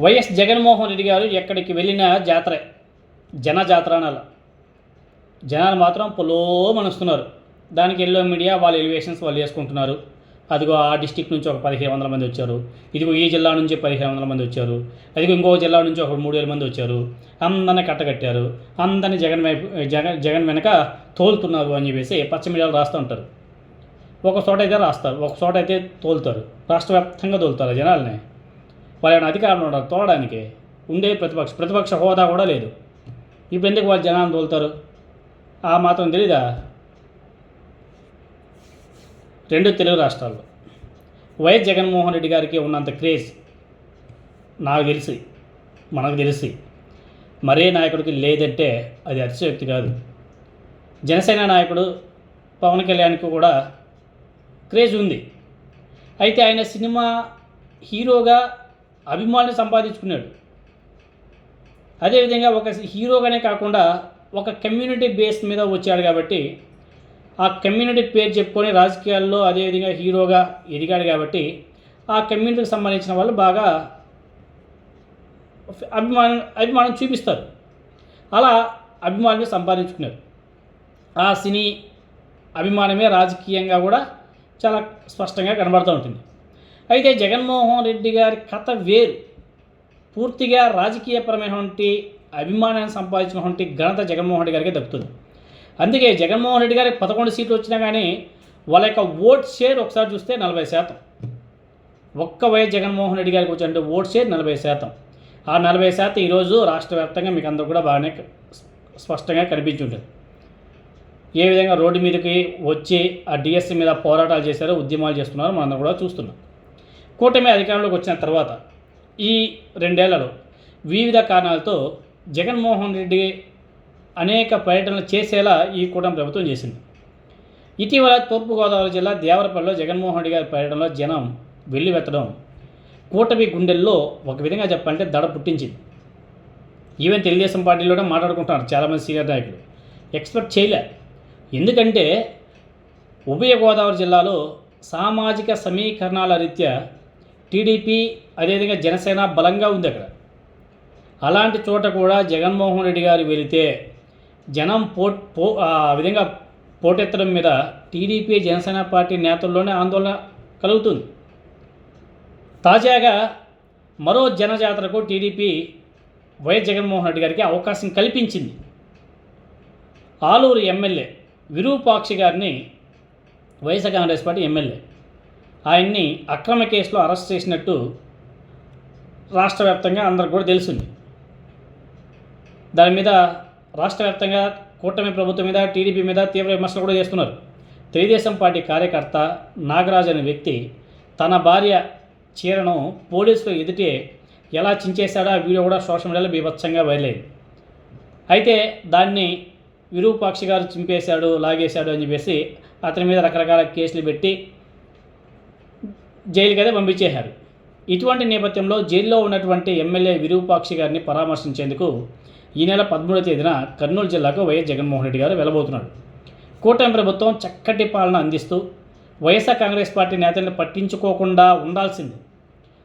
YS Jaganmohan Reddy గారు ఎక్కడికి వెళ్ళిన జాతరే, జాతర అనాలి. జనాలు మాత్రం పొలోమనుస్తున్నారు. దానికి ఎల్లో మీడియా వాళ్ళ ఎలివేషన్స్ వాళ్ళు వేసుకుంటున్నారు. అదిగో ఆ డిస్టిక్ నుంచి ఒక 1500 మంది వచ్చారు, ఇదిగో ఈ జిల్లా నుంచి 1500 మంది వచ్చారు, అదిగో ఇంకో జిల్లా నుంచి ఒక 3000 మంది వచ్చారు, అందరిని కట్టగట్టారు, అందరినీ జగన్ వెనక తోలుతున్నారు అని చెప్పేసి పచ్చ మీడియాలు రాస్తూ ఉంటారు. ఒక చోట అయితే రాస్తారు, ఒక చోట అయితే తోలుతారు, రాష్ట్ర వ్యాప్తంగా తోలుతారు జనాల్ని. వాళ్ళని అధికారంలో ఉండరు తోలడానికి, ఉండే ప్రతిపక్ష హోదా కూడా లేదు. ఇప్పుడు ఎందుకు వాళ్ళు జనాన్ని తోలుతారు? ఆ మాత్రం తెలీదా? 2 తెలుగు రాష్ట్రాల్లో వైఎస్ జగన్మోహన్ రెడ్డి గారికి ఉన్నంత క్రేజ్ మనకు తెలిసి మరే నాయకుడికి లేదంటే అది అతిశయోక్తి కాదు. జనసేన నాయకుడు పవన్ కళ్యాణ్కి కూడా క్రేజ్ ఉంది. అయితే ఆయన సినిమా హీరోగా అభిమానులు సంపాదించుకున్నాడు. అదేవిధంగా ఒక హీరోగానే కాకుండా ఒక కమ్యూనిటీ బేస్ మీద వచ్చాడు కాబట్టి, ఆ కమ్యూనిటీ పేరు చెప్పుకొని రాజకీయాల్లో అదేవిధంగా హీరోగా ఎదిగాడు కాబట్టి ఆ కమ్యూనిటీకి సంబంధించిన వాళ్ళు బాగా అభిమానం చూపిస్తారు. అలా అభిమానులు సంపాదించుకున్నారు. ఆ సినీ అభిమానమే రాజకీయంగా కూడా చాలా స్పష్టంగా కనబడుతూ ఉంటుంది. అయితే జగన్మోహన్ రెడ్డి గారి కథ వేరు. పూర్తిగా రాజకీయపరమైనటువంటి అభిమానాన్ని సంపాదించినటువంటి ఘనత జగన్మోహన్ రెడ్డి గారికి దక్కుతుంది. అందుకే జగన్మోహన్ రెడ్డి గారికి 11 సీట్లు వచ్చినా కానీ వాళ్ళ యొక్క ఓట్ షేర్ ఒకసారి చూస్తే 40%. ఒక్క వైఎస్ జగన్మోహన్ రెడ్డి గారికి వచ్చే ఓట్ షేర్ 40%. ఆ 40% ఈరోజు రాష్ట్ర వ్యాప్తంగా మీకు అందరూ కూడా బాగానే స్పష్టంగా కనిపించి ఉంటుంది. ఏ విధంగా రోడ్డు మీదకి వచ్చి ఆ డిఎస్సి మీద పోరాటాలు చేశారో, ఉద్యమాలు చేస్తున్నారో మనందరూ కూడా చూస్తున్నాం. కూటమి అధికారంలోకి వచ్చిన తర్వాత ఈ 2 ఏళ్లలో వివిధ కారణాలతో జగన్మోహన్ రెడ్డి అనేక పర్యటనలు చేసేలా ఈ కూటమి ప్రభుత్వం చేసింది. ఇటీవల తూర్పుగోదావరి జిల్లా దేవరపల్లిలో జగన్మోహన్ రెడ్డి గారి పర్యటనలో జనం వెళ్లివెత్తడం కూటమి గుండెల్లో ఒక విధంగా చెప్పాలంటే దడ పుట్టించింది. ఈవెన్ తెలుగుదేశం పార్టీలోనే మాట్లాడుకుంటున్నారు చాలామంది సీనియర్ నాయకులు. ఎక్స్పెక్ట్ చేయలే. ఎందుకంటే ఉభయ గోదావరి జిల్లాలో సామాజిక సమీకరణాల రీత్యా టీడీపీ అదేవిధంగా జనసేన బలంగా ఉంది అక్కడ. అలాంటి చోట కూడా జగన్మోహన్ రెడ్డి గారు వెళితే జనం ఆ విధంగా పోటెత్తడం మీద టీడీపీ జనసేన పార్టీ నేతల్లోనే ఆందోళన కలుగుతుంది. తాజాగా మరో జనజాతరకు టీడీపీ వైఎస్ జగన్మోహన్ రెడ్డి గారికి అవకాశం కల్పించింది. ఆలూరు ఎమ్మెల్యే విరూపాక్షి గారిని వైఎస్ఆర్ కాంగ్రెస్ పార్టీ ఎమ్మెల్యే ఆయన్ని అక్రమ కేసులో అరెస్ట్ చేసినట్టు రాష్ట్ర వ్యాప్తంగా అందరికి కూడా తెలిసింది. దాని మీద రాష్ట్ర వ్యాప్తంగా కూటమి ప్రభుత్వం మీద టీడీపీ మీద తీవ్ర విమర్శలు కూడా చేస్తున్నారు. తెలుగుదేశం పార్టీ కార్యకర్త నాగరాజు అనే వ్యక్తి తన భార్య చీరను పోలీసులు ఎదుటే ఎలా చించేశాడో ఆ వీడియో కూడా సోషల్ మీడియాలో బీభత్సంగా వైరల్ అయింది. అయితే దాన్ని విరూపాక్షి గారు చింపేశాడు, లాగేశాడు అని చెప్పేసి అతని మీద రకరకాల కేసులు పెట్టి జైలుకి అయితే పంపించేశారు. ఇటువంటి నేపథ్యంలో జైల్లో ఉన్నటువంటి ఎమ్మెల్యే విరూపాక్షి గారిని పరామర్శించేందుకు ఈ నెల 13వ తేదీన కర్నూలు జిల్లాకు వైఎస్ జగన్మోహన్ రెడ్డి గారు వెళ్ళబోతున్నాడు. కూటమి ప్రభుత్వం చక్కటి పాలన అందిస్తూ వైఎస్ఆర్ కాంగ్రెస్ పార్టీ నేతలను పట్టించుకోకుండా ఉండాల్సింది.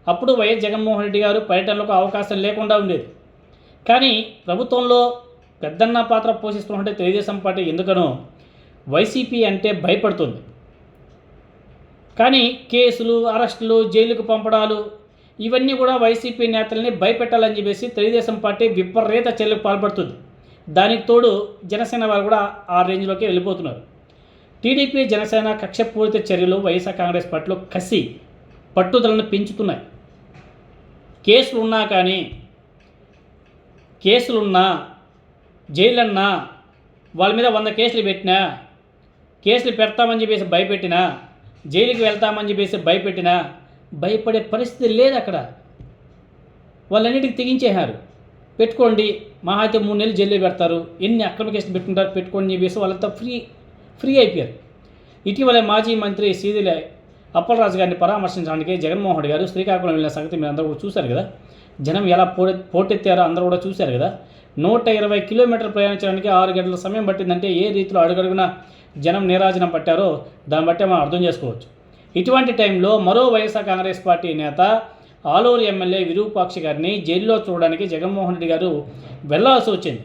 అప్పుడు వైఎస్ జగన్మోహన్ రెడ్డి గారు పర్యటనలకు అవకాశం లేకుండా ఉండేది. కానీ ప్రభుత్వంలో పెద్దన్న పాత్ర పోషిస్తున్నట్టే తెలుగుదేశం పార్టీ ఎందుకనో వైసీపీ అంటే భయపడుతుంది. కానీ కేసులు, అరెస్టులు, జైలుకు పంపడాలు ఇవన్నీ కూడా వైసీపీ నేతల్ని భయపెట్టాలని చెప్పేసి తెలుగుదేశం పార్టీ విపరీత చర్యలకు పాల్పడుతుంది. దానికి తోడు జనసేన వారు కూడా ఆ రేంజ్లోకి వెళ్ళిపోతున్నారు. టీడీపీ జనసేన కక్షపూరిత చర్యలు వైఎస్ఆర్ కాంగ్రెస్ పార్టీలో కసి పట్టుదలను పెంచుతున్నాయి. కేసులున్నా జైలన్నా వాళ్ళ మీద 100 కేసులు పెట్టినా, కేసులు పెడతామని చెప్పేసి భయపెట్టినా, జైలుకి వెళ్తామని చెప్పేసి భయపెట్టినా భయపడే పరిస్థితి లేదు అక్కడ. వాళ్ళన్నిటికీ తెగించేశారు. పెట్టుకోండి, మహా అయితే 3 నెలలు జైల్లో పెడతారు, ఎన్ని అక్రమ కేసులు పెట్టుకుంటారు పెట్టుకోండి అని చెప్పేసి వాళ్ళంతా ఫ్రీ అయిపోయారు. ఇటీవల మాజీ మంత్రి సీదిల అప్పలరాజు గారిని పరామర్శించడానికి జగన్మోహన్ రెడ్డి గారు శ్రీకాకుళం వెళ్ళిన సంగతి మీరు అందరూ కూడా చూశారు కదా. జనం ఎలా పోటెత్తారో అందరూ కూడా చూశారు కదా. 120 కిలోమీటర్లు ప్రయాణించడానికి 6 గంటల సమయం పట్టిందంటే ఏ రీతిలో అడుగడుగున జనం నీరాజనం పట్టారో దాన్ని బట్టి మనం అర్థం చేసుకోవచ్చు. ఇటువంటి టైంలో మరో వైఎస్ఆర్ కాంగ్రెస్ పార్టీ నేత ఆలూరు ఎమ్మెల్యే విరూపాక్షి గారిని జైల్లో చూడడానికి జగన్మోహన్ రెడ్డి గారు వెళ్ళాల్సి వచ్చింది.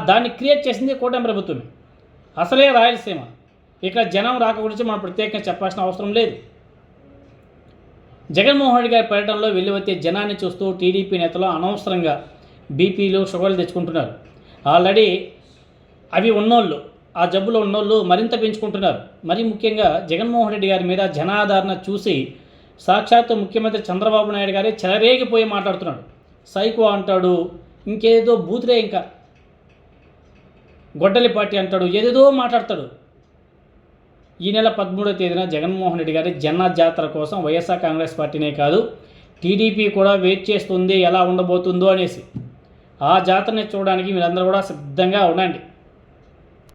దాన్ని క్రియేట్ చేసింది కూటమి ప్రభుత్వమే. అసలే రాయలసీమ, ఇక్కడ జనం రాక గురించి మనం ప్రత్యేకంగా చెప్పాల్సిన అవసరం లేదు. జగన్మోహన్ రెడ్డి గారి పర్యటనలో వెళ్ళి వచ్చే జనాన్ని చూస్తూ టీడీపీ నేతలు అనవసరంగా బీపీలు షుగర్లు తెచ్చుకుంటున్నారు. ఆల్రెడీ అవి ఉన్నోళ్ళు, ఆ జబ్బులో ఉన్నోళ్ళు మరింత పెంచుకుంటున్నారు. మరి ముఖ్యంగా జగన్మోహన్ రెడ్డి గారి మీద జనాదరణ చూసి సాక్షాత్తు ముఖ్యమంత్రి చంద్రబాబు నాయుడు గారే చెలరేగిపోయి మాట్లాడుతున్నాడు. సైకో అంటాడు, ఇంకేదో బూతులే, ఇంకా గొడ్డలి పార్టీ అంటాడు, ఏదేదో మాట్లాడతాడు. ఈ నెల 13వ తేదీన జగన్మోహన్ రెడ్డి గారి జన్న జాతర కోసం వైఎస్ఆర్ కాంగ్రెస్ పార్టీనే కాదు టీడీపీ కూడా వెయిట్ చేస్తుంది ఎలా ఉండబోతుందో అనేసి. ఆ జాతరని చూడడానికి మీరందరూ కూడా సిద్ధంగా ఉండండి.